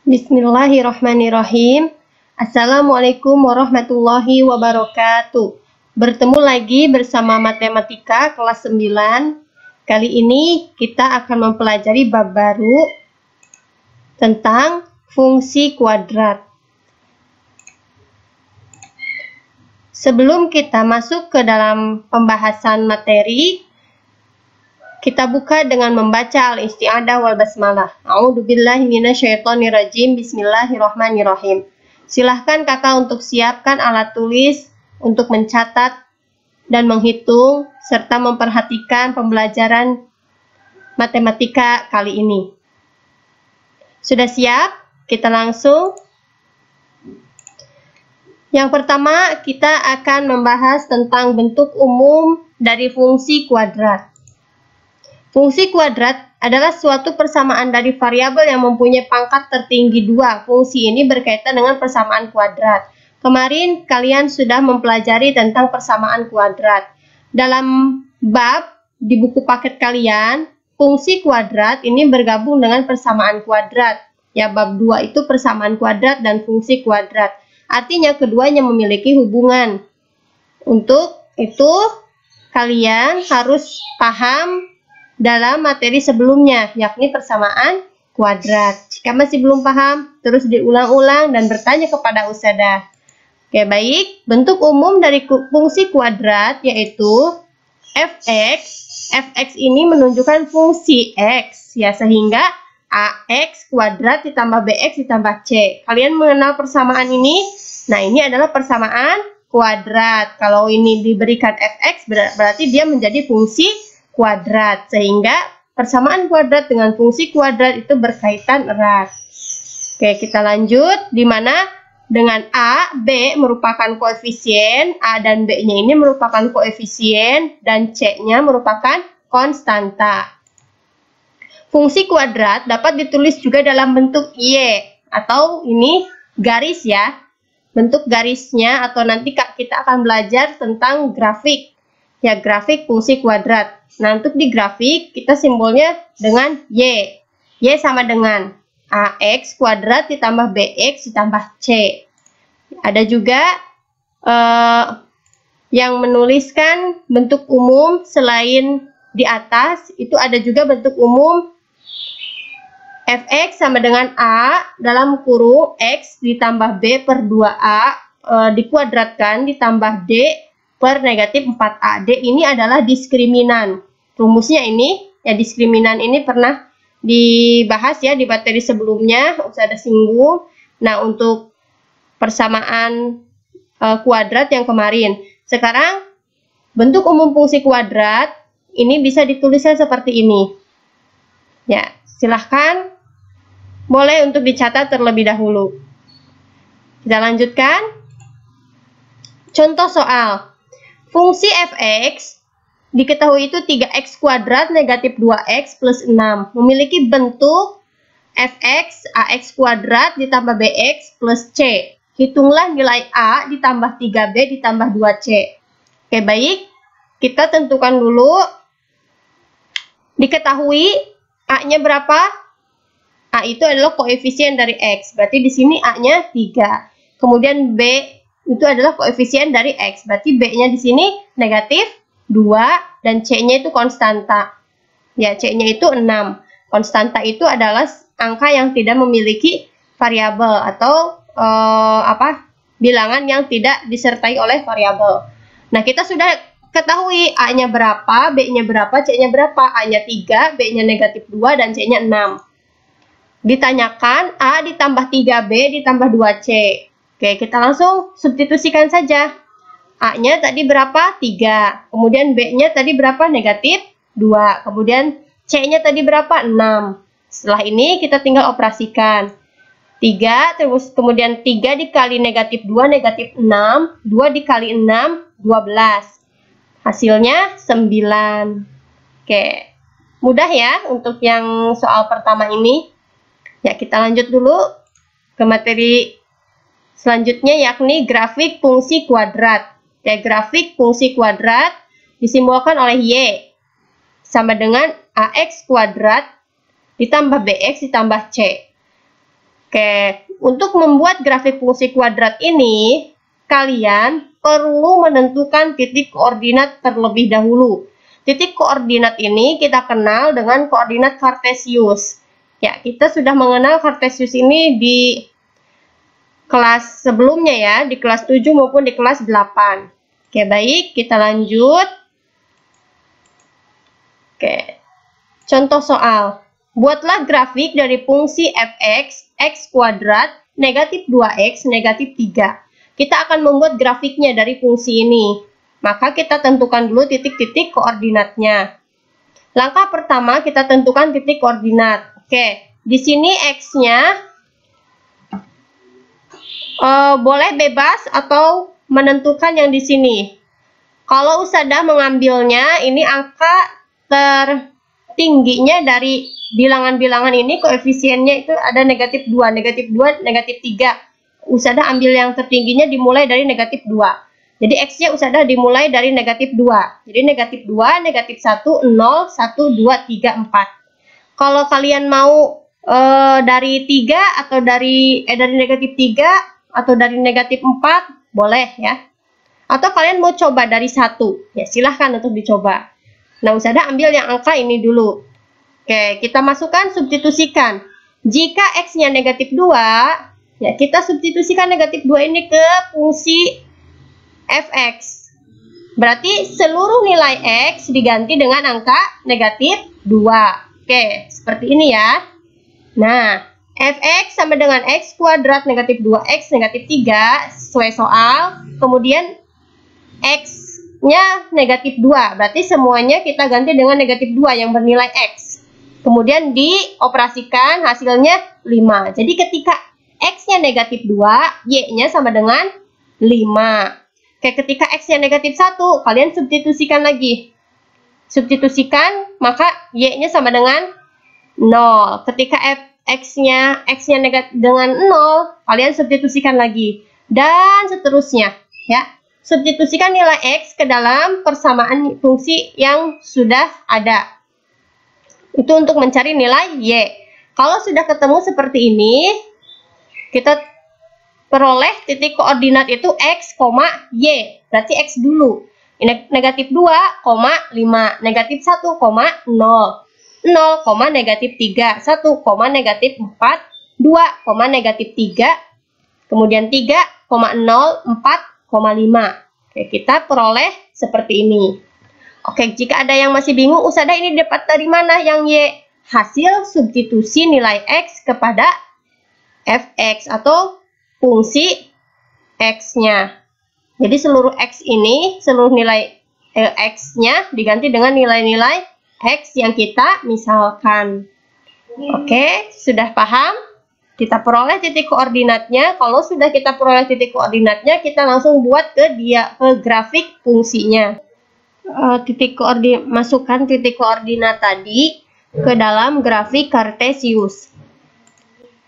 Bismillahirrahmanirrahim. Assalamualaikum warahmatullahi wabarakatuh. Bertemu lagi bersama Matematika kelas 9. Kali ini kita akan mempelajari bab baru tentang fungsi kuadrat. Sebelum kita masuk ke dalam pembahasan materi, kita buka dengan membaca al-isti'adah wal basmalah. A'udzubillahi minasyaitonirrajim. Bismillahirrahmanirrahim. Silahkan kakak untuk siapkan alat tulis untuk mencatat dan menghitung serta memperhatikan pembelajaran matematika kali ini. Sudah siap? Kita langsung. Yang pertama, kita akan membahas tentang bentuk umum dari fungsi kuadrat. Fungsi kuadrat adalah suatu persamaan dari variabel yang mempunyai pangkat tertinggi 2. Fungsi ini berkaitan dengan persamaan kuadrat. Kemarin kalian sudah mempelajari tentang persamaan kuadrat. Dalam bab di buku paket kalian, fungsi kuadrat ini bergabung dengan persamaan kuadrat. Ya, bab 2 itu persamaan kuadrat dan fungsi kuadrat. Artinya keduanya memiliki hubungan. Untuk itu kalian harus paham dalam materi sebelumnya, yakni persamaan kuadrat. Jika masih belum paham, terus diulang-ulang dan bertanya kepada ustadzah. Oke, baik. Bentuk umum dari fungsi kuadrat yaitu fx. Fx ini menunjukkan fungsi x, ya, sehingga ax kuadrat ditambah bx ditambah c. Kalian mengenal persamaan ini? Nah, ini adalah persamaan kuadrat. Kalau ini diberikan fx, berarti dia menjadi fungsi kuadrat, sehingga persamaan kuadrat dengan fungsi kuadrat itu berkaitan erat. Oke, kita lanjut, di mana dengan A, B merupakan koefisien, A dan B-nya ini merupakan koefisien, dan C-nya merupakan konstanta. Fungsi kuadrat dapat ditulis juga dalam bentuk Y, atau ini garis ya, bentuk garisnya, atau nanti kita akan belajar tentang grafik. Ya, grafik fungsi kuadrat. Nah, untuk di grafik, kita simbolnya dengan Y. Y sama dengan AX kuadrat ditambah BX ditambah C. Ada juga yang menuliskan bentuk umum selain di atas, itu ada juga bentuk umum Fx sama dengan A dalam kurung X ditambah B per 2A dikuadratkan ditambah D per negatif 4A. D ini adalah diskriminan. Rumusnya ini, ya, diskriminan ini pernah dibahas ya di materi sebelumnya, sudah ada singgung. Nah, untuk persamaan kuadrat yang kemarin. Sekarang, bentuk umum fungsi kuadrat ini bisa dituliskan seperti ini. Ya, silahkan boleh untuk dicatat terlebih dahulu. Kita lanjutkan. Contoh soal. Fungsi fx diketahui itu 3x kuadrat negatif 2x plus 6. Memiliki bentuk fx ax kuadrat ditambah bx plus c. Hitunglah nilai a ditambah 3b ditambah 2c. Oke, baik. Kita tentukan dulu. Diketahui a-nya berapa? A itu adalah koefisien dari x. Berarti di sini a-nya 3. Kemudian b itu adalah koefisien dari X. Berarti B-nya di sini negatif 2 dan C-nya itu konstanta. Ya, C-nya itu 6. Konstanta itu adalah angka yang tidak memiliki variabel atau bilangan yang tidak disertai oleh variabel. Nah, kita sudah ketahui A-nya berapa, B-nya berapa, C-nya berapa. A-nya 3, B-nya negatif 2 dan C-nya 6. Ditanyakan A ditambah 3B ditambah 2C. Oke, kita langsung substitusikan saja. A-nya tadi berapa? 3. Kemudian B-nya tadi berapa? Negatif 2. Kemudian C-nya tadi berapa? 6. Setelah ini kita tinggal operasikan. 3, terus kemudian 3 dikali negatif 2, negatif 6. 2 dikali 6, 12. Hasilnya 9. Oke, mudah ya untuk yang soal pertama ini. Ya, kita lanjut dulu ke materi selanjutnya, yakni grafik fungsi kuadrat. Ya, grafik fungsi kuadrat disimbolkan oleh Y sama dengan AX kuadrat ditambah BX ditambah C. Oke, untuk membuat grafik fungsi kuadrat ini, kalian perlu menentukan titik koordinat terlebih dahulu. Titik koordinat ini kita kenal dengan koordinat kartesius. Ya, kita sudah mengenal kartesius ini di kelas sebelumnya ya, di kelas 7 maupun di kelas 8. Oke, baik, kita lanjut. Oke, contoh soal. Buatlah grafik dari fungsi fx, x kuadrat, negatif 2x, negatif 3. Kita akan membuat grafiknya dari fungsi ini. Maka kita tentukan dulu titik-titik koordinatnya. Langkah pertama kita tentukan titik koordinat. Oke, di sini x-nya boleh bebas atau menentukan yang di sini. Kalau Ustadzah mengambilnya, ini angka tertingginya dari bilangan-bilangan ini, koefisiennya itu ada negatif 2, negatif 2, negatif 3. Ustadzah ambil yang tertingginya dimulai dari negatif 2. Jadi X-nya Ustadzah dimulai dari negatif 2. Jadi negatif 2, negatif 1, 0, 1, 2, 3, 4. Kalau kalian mau dari 3 atau dari negatif 3 atau dari negatif 4, boleh ya. Atau kalian mau coba dari 1, ya silahkan untuk dicoba. Nah, Ustadzah ambil yang angka ini dulu. Oke, kita masukkan, substitusikan. Jika X-nya negatif 2, ya kita substitusikan negatif 2 ini ke fungsi fx. Berarti seluruh nilai X diganti dengan angka negatif 2. Oke, seperti ini ya. Nah, fx sama dengan X kuadrat negatif 2X negatif 3 sesuai soal. Kemudian X-nya negatif 2. Berarti semuanya kita ganti dengan negatif 2 yang bernilai X. Kemudian dioperasikan, hasilnya 5. Jadi ketika X-nya negatif 2, Y-nya sama dengan 5. Oke, ketika X-nya negatif 1, kalian substitusikan lagi. Substitusikan, maka Y-nya sama dengan 0. Ketika X-nya negatif dengan 0, kalian substitusikan lagi. Dan seterusnya. Ya. Substitusikan nilai X ke dalam persamaan fungsi yang sudah ada. Itu untuk mencari nilai Y. Kalau sudah ketemu seperti ini, kita peroleh titik koordinat itu X, Y. Berarti X dulu. Negatif 2, 5. Negatif 1, 0. 0, negatif 3. 1, negatif 4. 2, negatif 3. Kemudian 3, 0, 4, 5. Oke, kita peroleh seperti ini. Oke, jika ada yang masih bingung, Ustadzah ini dapat dari mana yang Y? Hasil substitusi nilai X kepada fx atau fungsi X-nya. Jadi seluruh X ini, seluruh nilai X-nya diganti dengan nilai-nilai X yang kita misalkan. Oke, sudah paham? Kita peroleh titik koordinatnya. Kalau sudah kita peroleh titik koordinatnya, kita langsung buat ke grafik fungsinya. Masukkan titik koordinat tadi ke dalam grafik kartesius.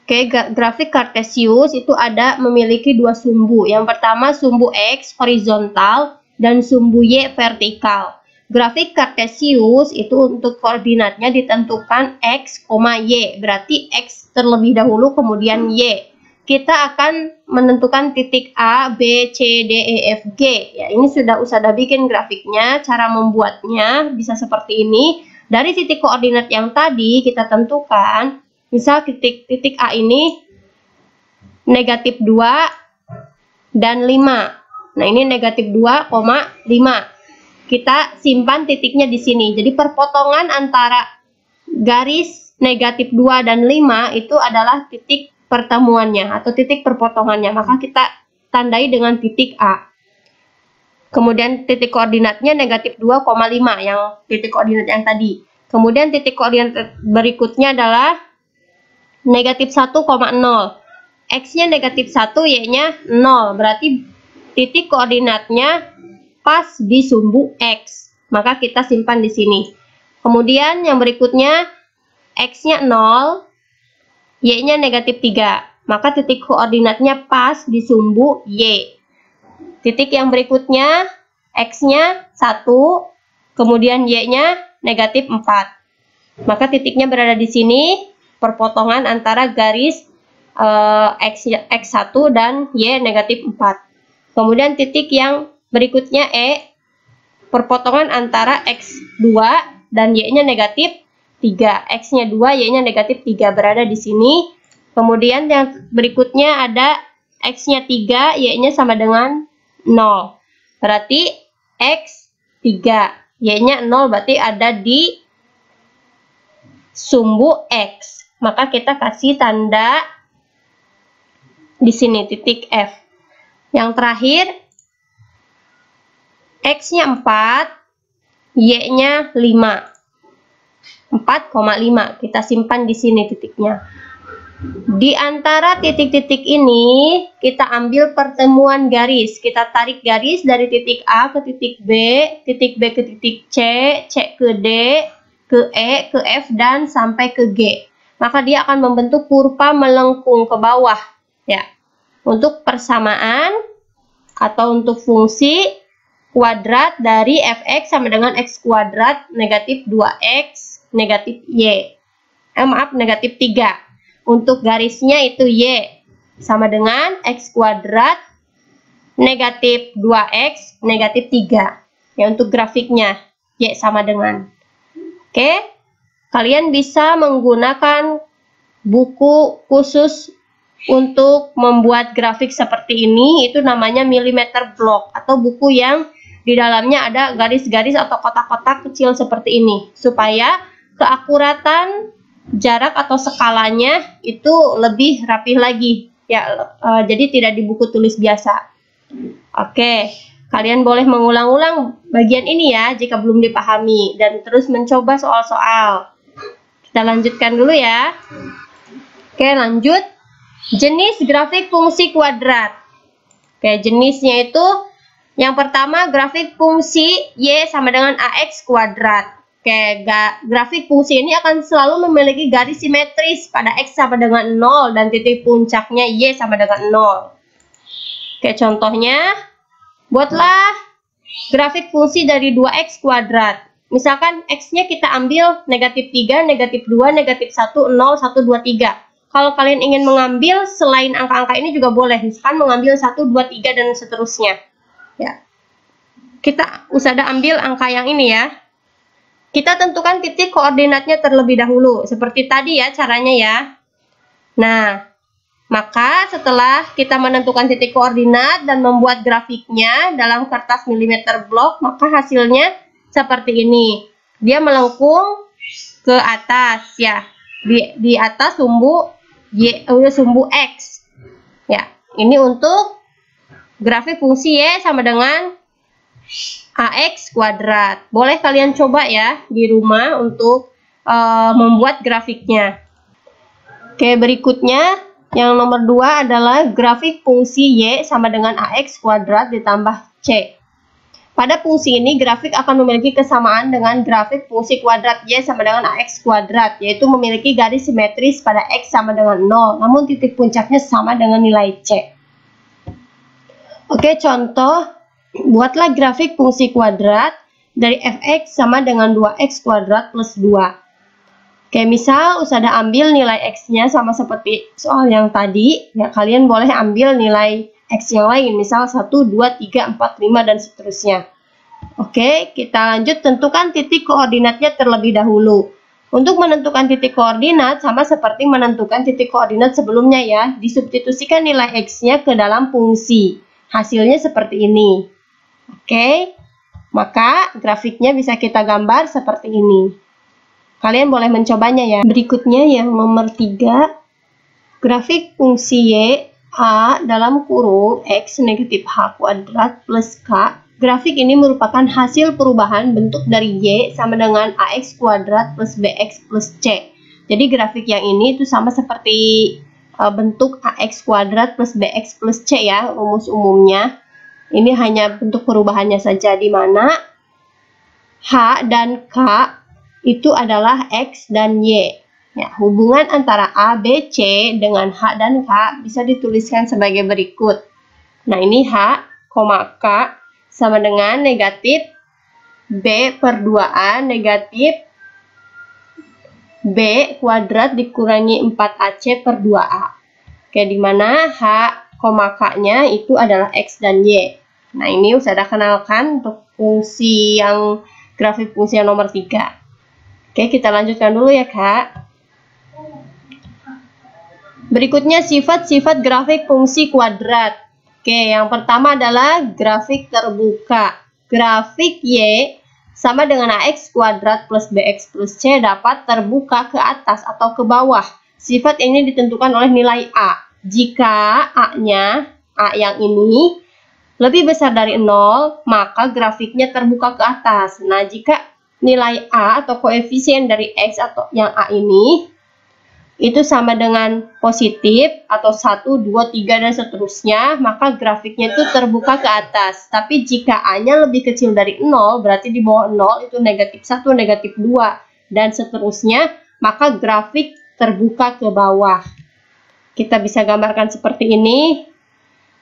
Oke, grafik kartesius itu memiliki dua sumbu. Yang pertama sumbu X horizontal dan sumbu Y vertikal. Grafik kartesius itu untuk koordinatnya ditentukan X, Y. Berarti X terlebih dahulu kemudian Y. Kita akan menentukan titik A, B, C, D, E, F, G. Ya, ini sudah Ustadzah bikin grafiknya. Cara membuatnya bisa seperti ini. Dari titik koordinat yang tadi kita tentukan, misal titik A ini negatif 2 dan 5. Nah, ini negatif 2, 5. Kita simpan titiknya di sini. Jadi perpotongan antara garis negatif 2 dan 5 itu adalah titik pertemuannya atau titik perpotongannya, maka kita tandai dengan titik A. Kemudian titik koordinatnya negatif 2,5 yang titik koordinat yang tadi. Kemudian titik koordinat berikutnya adalah negatif 1,0. X-nya negatif 1, Y-nya 0. Berarti titik koordinatnya pas di sumbu X. Maka kita simpan di sini. Kemudian yang berikutnya X-nya 0, Y-nya negatif 3, maka titik koordinatnya pas di sumbu Y. Titik yang berikutnya, X-nya 1, kemudian Y-nya negatif 4. Maka titiknya berada di sini, perpotongan antara garis X1 dan Y negatif 4. Kemudian titik yang berikutnya E, perpotongan antara X2 dan Y-nya negatif 3. X-nya 2, Y-nya negatif 3 berada di sini. Kemudian yang berikutnya ada X-nya 3, Y-nya sama dengan 0. Berarti X 3, Y-nya 0, berarti ada di sumbu X. Maka kita kasih tanda di sini titik F. Yang terakhir X-nya 4, Y-nya 5. 4,5. Kita simpan di sini titiknya. Di antara titik-titik ini kita ambil pertemuan garis. Kita tarik garis dari titik A ke titik B ke titik C, C ke D, ke E, ke F, dan sampai ke G. Maka dia akan membentuk kurva melengkung ke bawah. Ya. Untuk persamaan atau untuk fungsi kuadrat dari fx sama dengan x kuadrat negatif 2x negatif y. Negatif 3. Untuk garisnya itu y sama dengan x kuadrat negatif 2x negatif 3. Ya, untuk grafiknya y sama dengan. Oke. Kalian bisa menggunakan buku khusus untuk membuat grafik seperti ini, itu namanya millimeter block, atau buku yang di dalamnya ada garis-garis atau kotak-kotak kecil seperti ini, supaya keakuratan jarak atau skalanya itu lebih rapi lagi ya. Jadi tidak di buku tulis biasa. Oke, kalian boleh mengulang-ulang bagian ini ya jika belum dipahami, dan terus mencoba soal-soal. Kita lanjutkan dulu ya. Oke, lanjut. Jenis grafik fungsi kuadrat. Oke, jenisnya itu yang pertama grafik fungsi Y sama dengan AX kuadrat. Oke, grafik fungsi ini akan selalu memiliki garis simetris pada X sama dengan 0 dan titik puncaknya Y sama dengan 0. Oke, contohnya, buatlah grafik fungsi dari 2X kuadrat. Misalkan X-nya kita ambil negatif 3, negatif 2, negatif 1, 0, 1, 2, 3. Kalau kalian ingin mengambil selain angka-angka ini juga boleh, misalkan mengambil 1, 2, 3 dan seterusnya. Ya. Kita usada ambil angka yang ini ya. Kita tentukan titik koordinatnya terlebih dahulu, seperti tadi ya caranya ya. Nah, maka setelah kita menentukan titik koordinat dan membuat grafiknya dalam kertas millimeter block, maka hasilnya seperti ini. Dia melengkung ke atas ya. Di atas sumbu sumbu X. Ya, ini untuk grafik fungsi Y sama dengan AX kuadrat. Boleh kalian coba ya di rumah untuk membuat grafiknya. Oke, berikutnya yang nomor 2 adalah grafik fungsi Y sama dengan AX kuadrat ditambah C. Pada fungsi ini, grafik akan memiliki kesamaan dengan grafik fungsi kuadrat Y sama dengan AX kuadrat, yaitu memiliki garis simetris pada X sama dengan 0, namun titik puncaknya sama dengan nilai C. Oke, contoh, buatlah grafik fungsi kuadrat dari fx sama dengan 2x kuadrat plus 2. Oke, misal usada ambil nilai X-nya sama seperti soal yang tadi, ya kalian boleh ambil nilai X yang lain, misal 1, 2, 3, 4, 5, dan seterusnya. Oke, kita lanjut tentukan titik koordinatnya terlebih dahulu. Untuk menentukan titik koordinat, sama seperti menentukan titik koordinat sebelumnya ya, disubstitusikan nilai X-nya ke dalam fungsi. Hasilnya seperti ini. Oke, maka grafiknya bisa kita gambar seperti ini. Kalian boleh mencobanya ya. Berikutnya yang nomor 3, grafik fungsi Y A dalam kurung X negatif H kuadrat plus K. Grafik ini merupakan hasil perubahan bentuk dari Y sama dengan AX kuadrat plus BX plus C. Jadi grafik yang ini itu sama seperti bentuk AX kuadrat plus BX plus C ya, rumus-umumnya. Ini hanya bentuk perubahannya saja, di mana H dan K itu adalah X dan Y. Ya, hubungan antara A, B, C dengan H dan K bisa dituliskan sebagai berikut. Nah, ini H, K sama dengan negatif B per 2A negatif B kuadrat dikurangi 4AC per 2A. Oke, di mana H, K-nya itu adalah X dan Y. Nah, ini sudah kenalkan untuk fungsi yang grafik fungsi yang nomor 3. Oke, kita lanjutkan dulu ya, Kak. Berikutnya sifat-sifat grafik fungsi kuadrat. Oke, yang pertama adalah grafik terbuka. Grafik Y sama dengan AX kuadrat plus BX plus C dapat terbuka ke atas atau ke bawah. Sifat ini ditentukan oleh nilai A. Jika A-nya, A yang ini, lebih besar dari 0, maka grafiknya terbuka ke atas. Nah, jika nilai A atau koefisien dari X atau yang A ini, itu sama dengan positif atau 1, 2, 3, dan seterusnya, maka grafiknya itu terbuka ke atas. Tapi jika A-nya lebih kecil dari 0, berarti di bawah 0 itu negatif 1, negatif 2, dan seterusnya, maka grafik terbuka ke bawah. Kita bisa gambarkan seperti ini.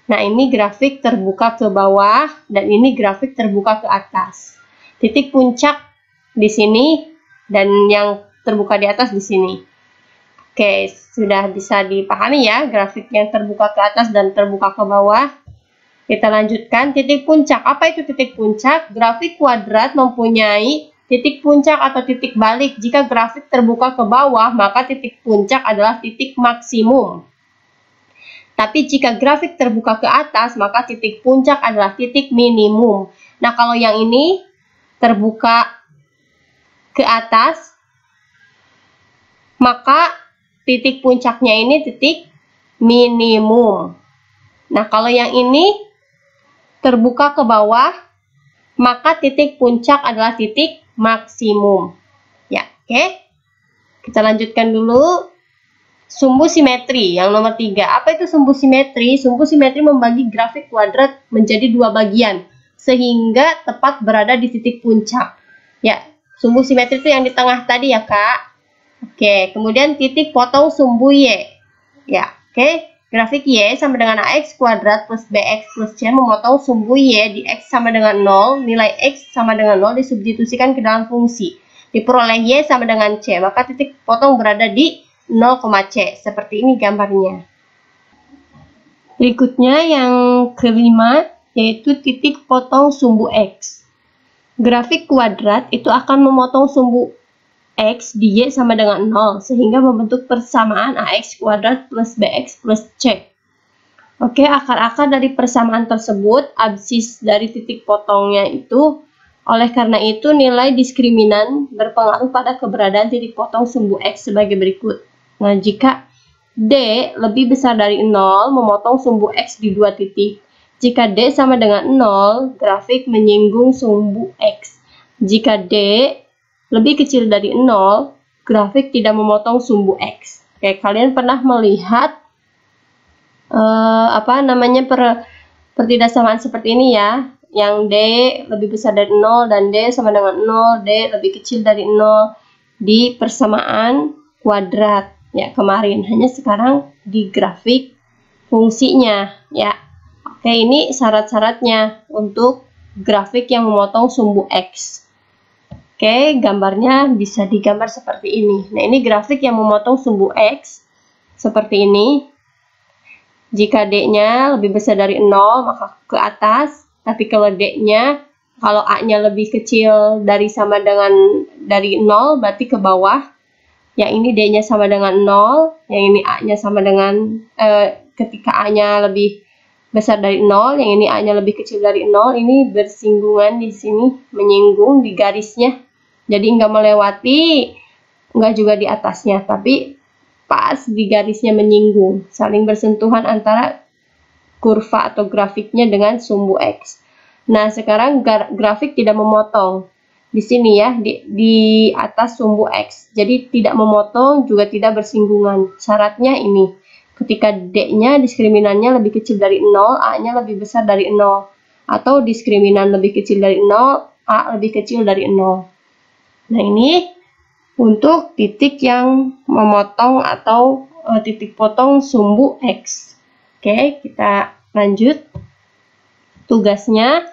Nah, ini grafik terbuka ke bawah, dan ini grafik terbuka ke atas. Titik puncak di sini, dan yang terbuka di atas di sini. Oke, sudah bisa dipahami ya, grafik yang terbuka ke atas dan terbuka ke bawah. Kita lanjutkan, titik puncak. Apa itu titik puncak? Grafik kuadrat mempunyai titik puncak atau titik balik. Jika grafik terbuka ke bawah, maka titik puncak adalah titik maksimum. Tapi jika grafik terbuka ke atas, maka titik puncak adalah titik minimum. Nah, kalau yang ini terbuka ke atas, maka titik puncaknya ini titik minimum. Nah, kalau yang ini terbuka ke bawah, maka titik puncak adalah titik maksimum. Ya, oke. Kita lanjutkan dulu. Sumbu simetri yang nomor 3. Apa itu sumbu simetri? Sumbu simetri membagi grafik kuadrat menjadi 2 bagian sehingga tepat berada di titik puncak. Ya, sumbu simetri itu yang di tengah tadi ya, Kak. Oke, kemudian titik potong sumbu Y. Ya, oke. Grafik Y sama dengan AX kuadrat plus BX plus C memotong sumbu Y di X sama dengan 0. Nilai X sama dengan 0 disubstitusikan ke dalam fungsi. Diperoleh Y sama dengan C. Maka titik potong berada di 0, C. Seperti ini gambarnya. Berikutnya yang kelima, yaitu titik potong sumbu X. Grafik kuadrat itu akan memotong sumbu X di Y sama dengan 0, sehingga membentuk persamaan AX kuadrat plus BX plus C. Oke, akar-akar dari persamaan tersebut, absis dari titik potongnya itu, oleh karena itu nilai diskriminan berpengaruh pada keberadaan titik potong sumbu X sebagai berikut. Nah, jika D lebih besar dari 0, memotong sumbu X di 2 titik. Jika D sama dengan 0, grafik menyinggung sumbu X. Jika D lebih kecil dari 0, grafik tidak memotong sumbu X. Oke, kalian pernah melihat pertidaksamaan seperti ini ya, yang D lebih besar dari 0 dan D sama dengan 0, D lebih kecil dari 0 di persamaan kuadrat. Ya, kemarin, hanya sekarang di grafik fungsinya ya. Oke, ini syarat-syaratnya untuk grafik yang memotong sumbu X. Oke, gambarnya bisa digambar seperti ini. Nah, ini grafik yang memotong sumbu X seperti ini. Jika D-nya lebih besar dari 0, maka ke atas. Tapi kalau D-nya, kalau A-nya lebih kecil dari 0, berarti ke bawah. Yang ini D-nya sama dengan 0, yang ini A-nya sama dengan, ketika A-nya lebih besar dari 0, yang ini A-nya lebih kecil dari 0, ini bersinggungan di sini, menyinggung di garisnya. Jadi nggak melewati, nggak juga di atasnya, tapi pas di garisnya menyinggung, saling bersentuhan antara kurva atau grafiknya dengan sumbu X. Nah, sekarang grafik tidak memotong. Di sini ya, di atas sumbu X. Jadi tidak memotong, juga tidak bersinggungan. Syaratnya ini, ketika D-nya diskriminannya lebih kecil dari 0, A-nya lebih besar dari 0. Atau diskriminan lebih kecil dari 0, A lebih kecil dari 0. Nah, ini untuk titik yang memotong atau titik potong sumbu X. Oke, kita lanjut. Tugasnya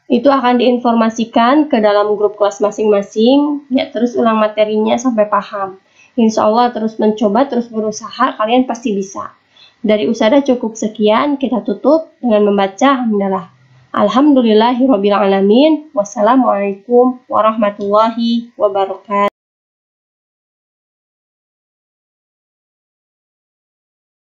itu akan diinformasikan ke dalam grup kelas masing-masing, ya, terus ulang materinya sampai paham. Insya Allah terus mencoba, terus berusaha, kalian pasti bisa. Dari Usada cukup sekian, kita tutup dengan membaca hamdalah. Alhamdulillahirabbil alamin. Wassalamualaikum warahmatullahi wabarakatuh.